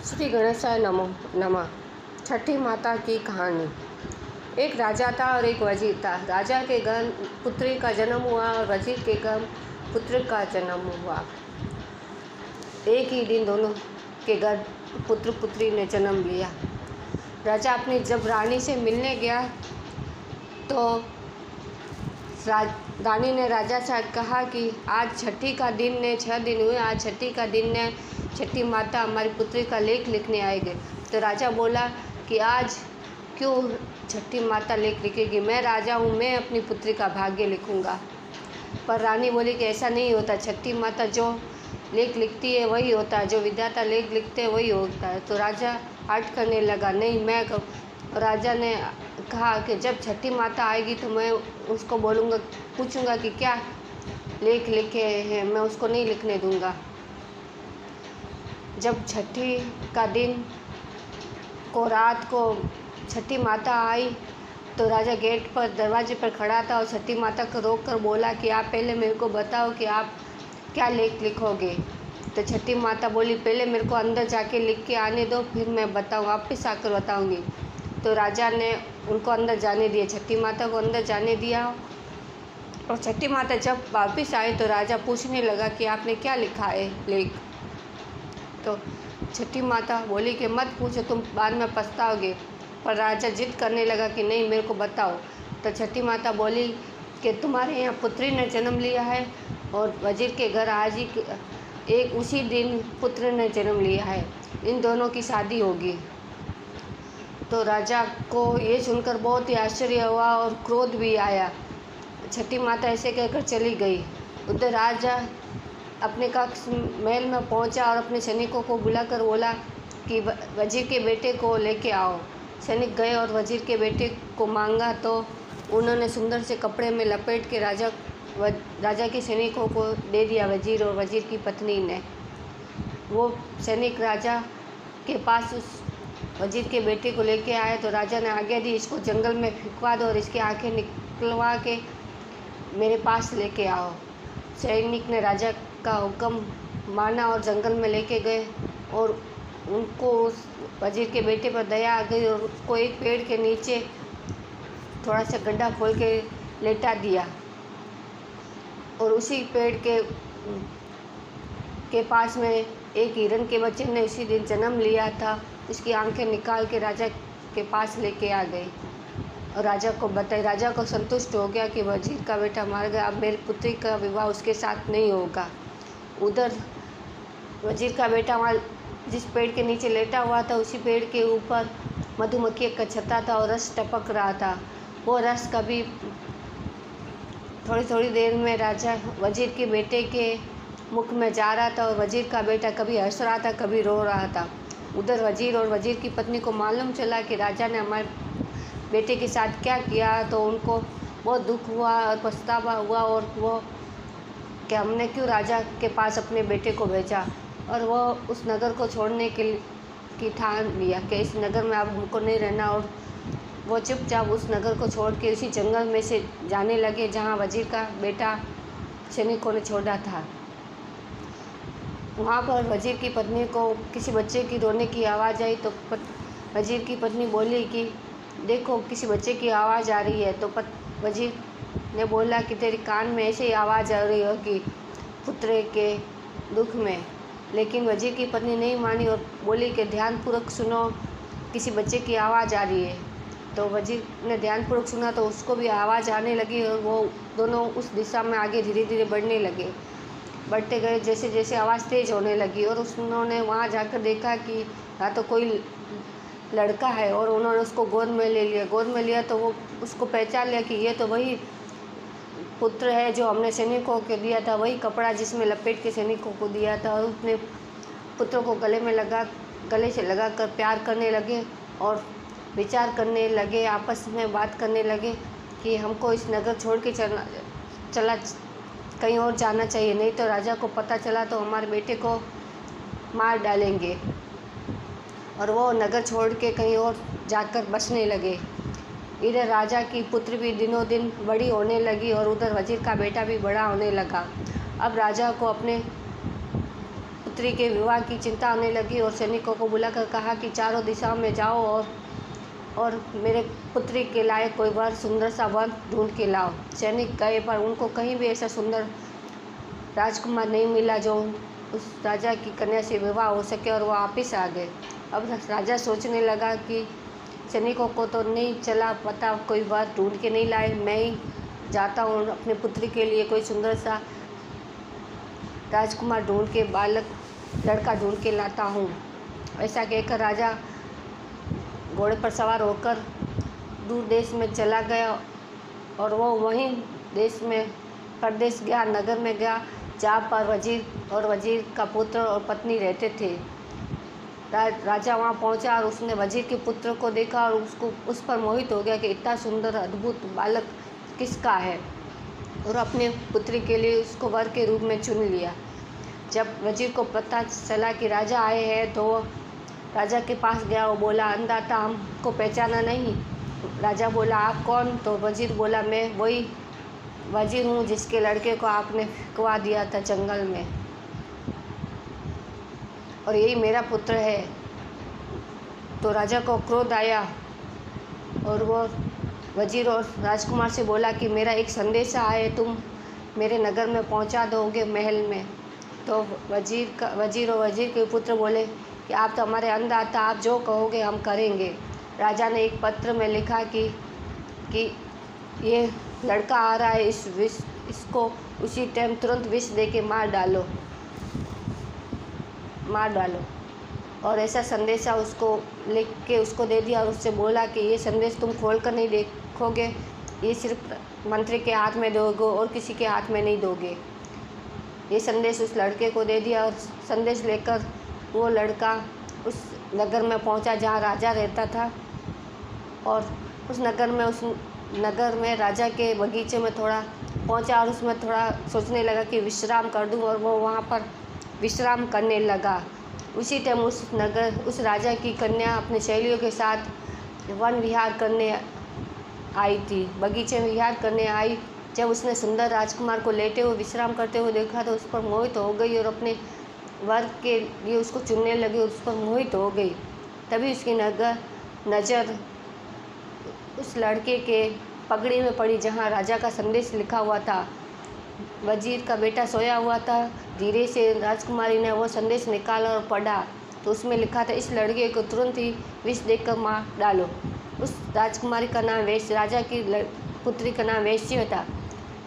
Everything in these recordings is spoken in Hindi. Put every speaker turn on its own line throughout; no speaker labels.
श्री गणेशाय नमो नमः। छठी माता की कहानी। एक राजा था और एक वजीर था। राजा के घर पुत्री का जन्म हुआ और वजीर के घर पुत्र का जन्म हुआ। एक ही दिन दोनों के घर पुत्र पुत्री ने जन्म लिया। राजा अपनी जब रानी से मिलने गया तो रानी ने राजा से कहा कि आज छठी का दिन ने 6 दिन हुए, आज छठी का दिन ने छठी माता हमारी पुत्री का लेख लिखने आएंगे। तो राजा बोला कि आज क्यों छठी माता लेख लिखेगी, मैं राजा हूँ, मैं अपनी पुत्री का भाग्य लिखूँगा। पर रानी बोली कि ऐसा नहीं होता, छठी माता जो लेख लिखती है वही होता है, जो विधाता लेख लिखते हैं वही होता है। तो राजा हट करने लगा, नहीं मैं राजा ने कहा कि जब छठी माता आएगी तो मैं उसको बोलूँगा, पूछूँगा कि क्या लेख लिखे हैं, मैं उसको नहीं लिखने दूँगा। जब छठी का दिन को रात को छठी माता आई तो राजा गेट पर दरवाजे पर खड़ा था और छठी माता को रोक कर बोला कि आप पहले मेरे को बताओ कि आप क्या लेख लिखोगे। तो छठी माता बोली पहले मेरे को अंदर जाके लिख के आने दो, फिर मैं बताऊँ, वापस आकर बताऊँगी। तो राजा ने उनको अंदर जाने दिया, छठी माता को अंदर जाने दिया। और छठी माता जब वापस आई तो राजा पूछने लगा कि आपने क्या लिखा है लेख। तो छठी माता बोली कि मत पूछो, तुम बाद में पछताओगे। पर राजा जिद करने लगा कि नहीं मेरे को बताओ। तो छठी माता बोली कि तुम्हारे यहाँ पुत्री ने जन्म लिया है और वजीर के घर आज ही एक उसी दिन पुत्र ने जन्म लिया है, इन दोनों की शादी होगी। तो राजा को ये सुनकर बहुत ही आश्चर्य हुआ और क्रोध भी आया। छठी माता ऐसे कहकर चली गई। उधर राजा अपने कक्ष महल में पहुंचा और अपने सैनिकों को बुलाकर बोला कि वजीर के बेटे को लेके आओ। सैनिक गए और वजीर के बेटे को मांगा तो उन्होंने सुंदर से कपड़े में लपेट के राजा के सैनिकों को दे दिया। वजीर और वजीर की पत्नी ने वो सैनिक राजा के पास उस वजीर के बेटे को लेके आए तो राजा ने आज्ञा दी, इसको जंगल में फेंकवा दो और इसकी आंखें निकलवा के मेरे पास लेके आओ। सैनिक ने राजा का हुक्म माना और जंगल में लेके गए और उनको उस वजीर के बेटे पर दया आ गई और उसको एक पेड़ के नीचे थोड़ा सा गड्ढा खोल के लेटा दिया। और उसी पेड़ के पास में एक हिरन के बच्चे ने उसी दिन जन्म लिया था, उसकी आंखें निकाल के राजा के पास लेके आ गई और राजा को बताई। राजा को संतुष्ट हो गया कि वजीर का बेटा मार गया, अब मेरी पुत्री का विवाह उसके साथ नहीं होगा। उधर वजीर का बेटा वहाँ जिस पेड़ के नीचे लेटा हुआ था उसी पेड़ के ऊपर मधुमक्खी का छत्ता था और रस टपक रहा था। वो रस कभी थोड़ी थोड़ी देर में राजा वजीर के बेटे के मुख में जा रहा था और वजीर का बेटा कभी हंस रहा था कभी रो रहा था। उधर वजीर और वजीर की पत्नी को मालूम चला कि राजा ने हमारे बेटे के साथ क्या किया तो उनको बहुत दुख हुआ और पछतावा हुआ और वो कि हमने क्यों राजा के पास अपने बेटे को भेजा। और वो उस नगर को छोड़ने की ठान लिया कि इस नगर में अब हमको नहीं रहना। और वो चुपचाप उस नगर को छोड़ के उसी जंगल में से जाने लगे जहाँ वजीर का बेटा सैनिकों ने छोड़ा था। वहाँ पर वजीर की पत्नी को किसी बच्चे की रोने की आवाज़ आई तो वजीर की पत्नी बोली कि देखो किसी बच्चे की आवाज़ आ रही है। तो वजीर ने बोला कि तेरी कान में ऐसे ही आवाज़ आ रही होगी पुत्र के दुख में। लेकिन वजीर की पत्नी नहीं मानी और बोली कि ध्यानपूर्वक सुनो, किसी बच्चे की आवाज़ आ रही है। तो वजीर ने ध्यानपूर्वक सुना तो उसको भी आवाज़ आने लगी और वो दोनों उस दिशा में आगे धीरे धीरे बढ़ने लगे। बढ़ते गए जैसे जैसे आवाज़ तेज़ होने लगी और उन्होंने वहाँ जाकर देखा कि यहाँ तो कोई लड़का है और उन्होंने उसको गोद में ले लिया। गोद में लिया तो वो उसको पहचान लिया कि ये तो वही पुत्र है जो हमने सैनिकों को दिया था, वही कपड़ा जिसमें लपेट के सैनिकों को दिया था। और उसने पुत्र को गले से लगा कर प्यार करने लगे और विचार करने लगे, आपस में बात करने लगे कि हमको इस नगर छोड़ के चला कहीं और जाना चाहिए, नहीं तो राजा को पता चला तो हमारे बेटे को मार डालेंगे। और वो नगर छोड़ के कहीं और जाकर बसने लगे। इधर राजा की पुत्र भी दिनों दिन बड़ी होने लगी और उधर वजीर का बेटा भी बड़ा होने लगा। अब राजा को अपने पुत्री के विवाह की चिंता होने लगी और सैनिकों को बुलाकर कहा कि चारों दिशाओं में जाओ और मेरे पुत्री के लायक कोई वर, सुंदर सा वर ढूंढ के लाओ। सैनिक गए पर उनको कहीं भी ऐसा सुंदर राजकुमार नहीं मिला जो उस राजा की कन्या से विवाह हो सके और वो वापिस आ गए। अब राजा सोचने लगा कि सैनिकों को तो नहीं चला पता, कोई वर ढूंढ के नहीं लाए, मैं ही जाता हूँ अपनी पुत्री के लिए कोई सुंदर सा राजकुमार ढूंढ के, बालक लड़का ढूंढ के लाता हूँ। ऐसा कहकर राजा घोड़े पर सवार होकर दूर देश में चला गया और वो वहीं देश में परदेश गया, नगर में गया जहाँ पर वजीर और वजीर का पुत्र और पत्नी रहते थे। राजा वहाँ पहुँचा और उसने वजीर के पुत्र को देखा और उसको उस पर मोहित हो गया कि इतना सुंदर अद्भुत बालक किसका है, और अपने पुत्री के लिए उसको वर के रूप में चुन लिया। जब वजीर को पता चला कि राजा आए हैं तो वो राजा के पास गया। वो बोला, अंधाता हमको पहचाना नहीं। राजा बोला, आप कौन? तो वजीर बोला, मैं वही वजीर हूँ जिसके लड़के को आपने फेंकवा दिया था जंगल में, और यही मेरा पुत्र है। तो राजा को क्रोध आया और वो वजीर और राजकुमार से बोला कि मेरा एक संदेशा है, तुम मेरे नगर में पहुंचा दोगे महल में। तो वजीर और वजीर के पुत्र बोले कि आप तो हमारे अंधाता, आप जो कहोगे हम करेंगे। राजा ने एक पत्र में लिखा कि ये लड़का आ रहा है, इसको उसी टाइम तुरंत विष दे के मार डालो। और ऐसा संदेशा उसको लिख के उसको दे दिया और उससे बोला कि ये संदेश तुम खोल कर नहीं देखोगे, ये सिर्फ मंत्री के हाथ में दोगे और किसी के हाथ में नहीं दोगे। ये संदेश उस लड़के को दे दिया और संदेश लेकर वो लड़का उस नगर में पहुंचा जहाँ राजा रहता था, और उस नगर में राजा के बगीचे में थोड़ा पहुंचा और उसमें थोड़ा सोचने लगा कि विश्राम कर दूं, और वो वहाँ पर विश्राम करने लगा। उसी टाइम उस राजा की कन्या अपने सहेलियों के साथ वन विहार करने आई थी, बगीचे में विहार करने आई। जब उसने सुंदर राजकुमार को लेटे हुए विश्राम करते हुए देखा तो उस पर मोहित हो गई और अपने वर के लिए उसको चुनने लगी और उस पर मोहित हो गई। तभी उसकी नज़र उस लड़के के पगड़ी में पड़ी जहाँ राजा का संदेश लिखा हुआ था। वजीर का बेटा सोया हुआ था। धीरे से राजकुमारी ने वो संदेश निकाला और पढ़ा तो उसमें लिखा था, इस लड़के को तुरंत ही विष देकर मार डालो। उस राजकुमारी का नाम राजा की पुत्री का नाम वेश्य था,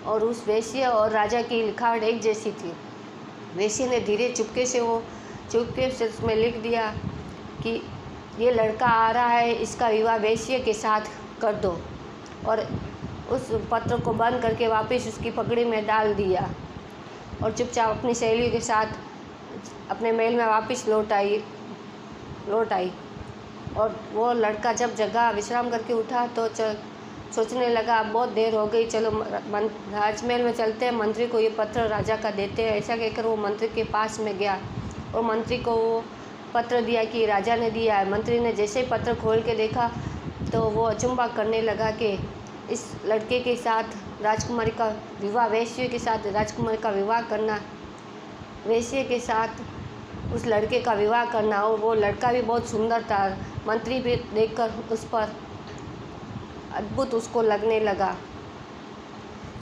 और उस वेश्य और राजा की लिखावट एक जैसी थी। वेश्य ने धीरे चुपके से उसमें लिख दिया कि ये लड़का आ रहा है, इसका विवाह वेश्य के साथ कर दो, और उस पत्र को बंद करके वापस उसकी पगड़ी में डाल दिया और चुपचाप अपनी सहेलियों के साथ अपने महल में वापस लौट आई। और वो लड़का जब जगह विश्राम करके उठा तो सोचने लगा, अब बहुत देर हो गई, चलो राजमहल में चलते हैं, मंत्री को ये पत्र राजा का देते हैं। ऐसा कहकर वो मंत्री के पास में गया और मंत्री को वो पत्र दिया कि राजा ने दिया है। मंत्री ने जैसे ही पत्र खोल के देखा तो वो अचंभा करने लगा कि इस लड़के के साथ राजकुमारी का विवाह, वेश्य के साथ राजकुमारी का विवाह करना, वेश्य के साथ उस लड़के का विवाह करना, और वो लड़का भी बहुत सुंदर था। मंत्री भी देखकर उस पर अद्भुत उसको लगने लगा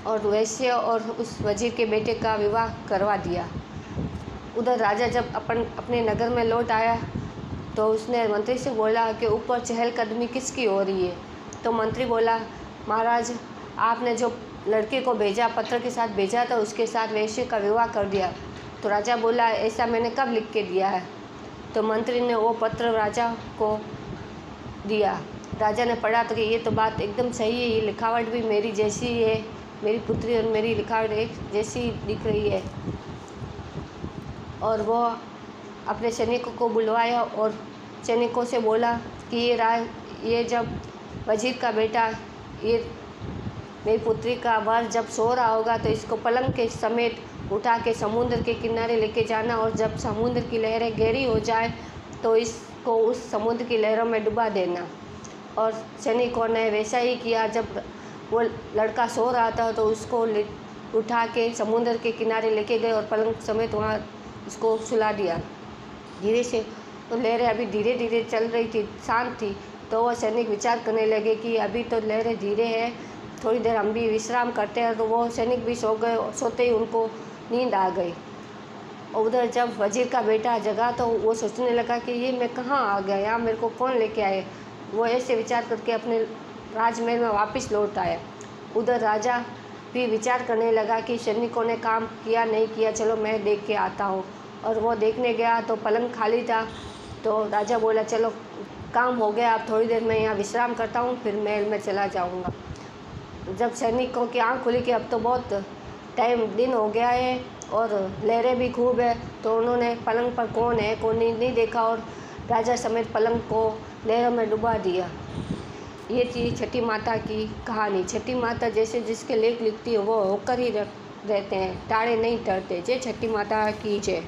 और वेश्य और उस वजीर के बेटे का विवाह करवा दिया। उधर राजा जब अपने नगर में लौट आया तो उसने मंत्री से बोला कि ऊपर चहलकदमी किसकी हो रही है। तो मंत्री बोला, महाराज आपने जो लड़के को भेजा, पत्र के साथ भेजा था, उसके साथ वेश्य का विवाह कर दिया। तो राजा बोला, ऐसा मैंने कब लिख के दिया है? तो मंत्री ने वो पत्र राजा को दिया। राजा ने पढ़ा तो कि ये तो बात एकदम सही है, ये लिखावट भी मेरी जैसी है, मेरी पुत्री और मेरी लिखावट एक जैसी दिख रही है। और वो अपने सैनिकों को बुलवाया और सैनिकों से बोला कि ये जब वजीर का बेटा ये मेरी पुत्री का वर जब सो रहा होगा तो इसको पलंग के समेत उठा के समुद्र के किनारे लेके जाना, और जब समुद्र की लहरें गहरी हो जाए तो इसको उस समुद्र की लहरों में डुबा देना। और सैनिकों ने वैसा ही किया। जब वो लड़का सो रहा था तो उसको उठा के समुद्र के किनारे लेके गए और पलंग समेत वहाँ उसको सुला दिया धीरे से। तो लहरें अभी धीरे धीरे चल रही थी, शांत थी। तो वो सैनिक विचार करने लगे कि अभी तो लहरें धीरे हैं, थोड़ी देर हम भी विश्राम करते हैं। तो वो सैनिक भी सो गए। सोते ही उनको नींद आ गई। और उधर जब वजीर का बेटा जगा तो वो सोचने लगा कि ये मैं कहाँ आ गया, यहाँ मेरे को कौन लेके आए। वो ऐसे विचार करके अपने राजमहल में वापस लौट आया। उधर राजा भी विचार करने लगा कि सैनिकों ने काम किया नहीं किया, चलो मैं देख के आता हूँ। और वो देखने गया तो पलंग खाली था। तो राजा बोला चलो काम हो गया, अब थोड़ी देर मैं यहाँ विश्राम करता हूँ, फिर महल में चला जाऊँगा। जब सैनिकों की आँख खुली कि अब तो बहुत टाइम दिन हो गया है और लहरें भी खूब है, तो उन्होंने पलंग पर कौन है कौन नहीं देखा और राजा समेत पलंग को लहरों में डुबा दिया। ये थी छठी माता की कहानी। छठी माता जैसे जिसके लेख लिखती है वो होकर ही रहते हैं, टाड़े नहीं टरते। जय छठी माता की जय।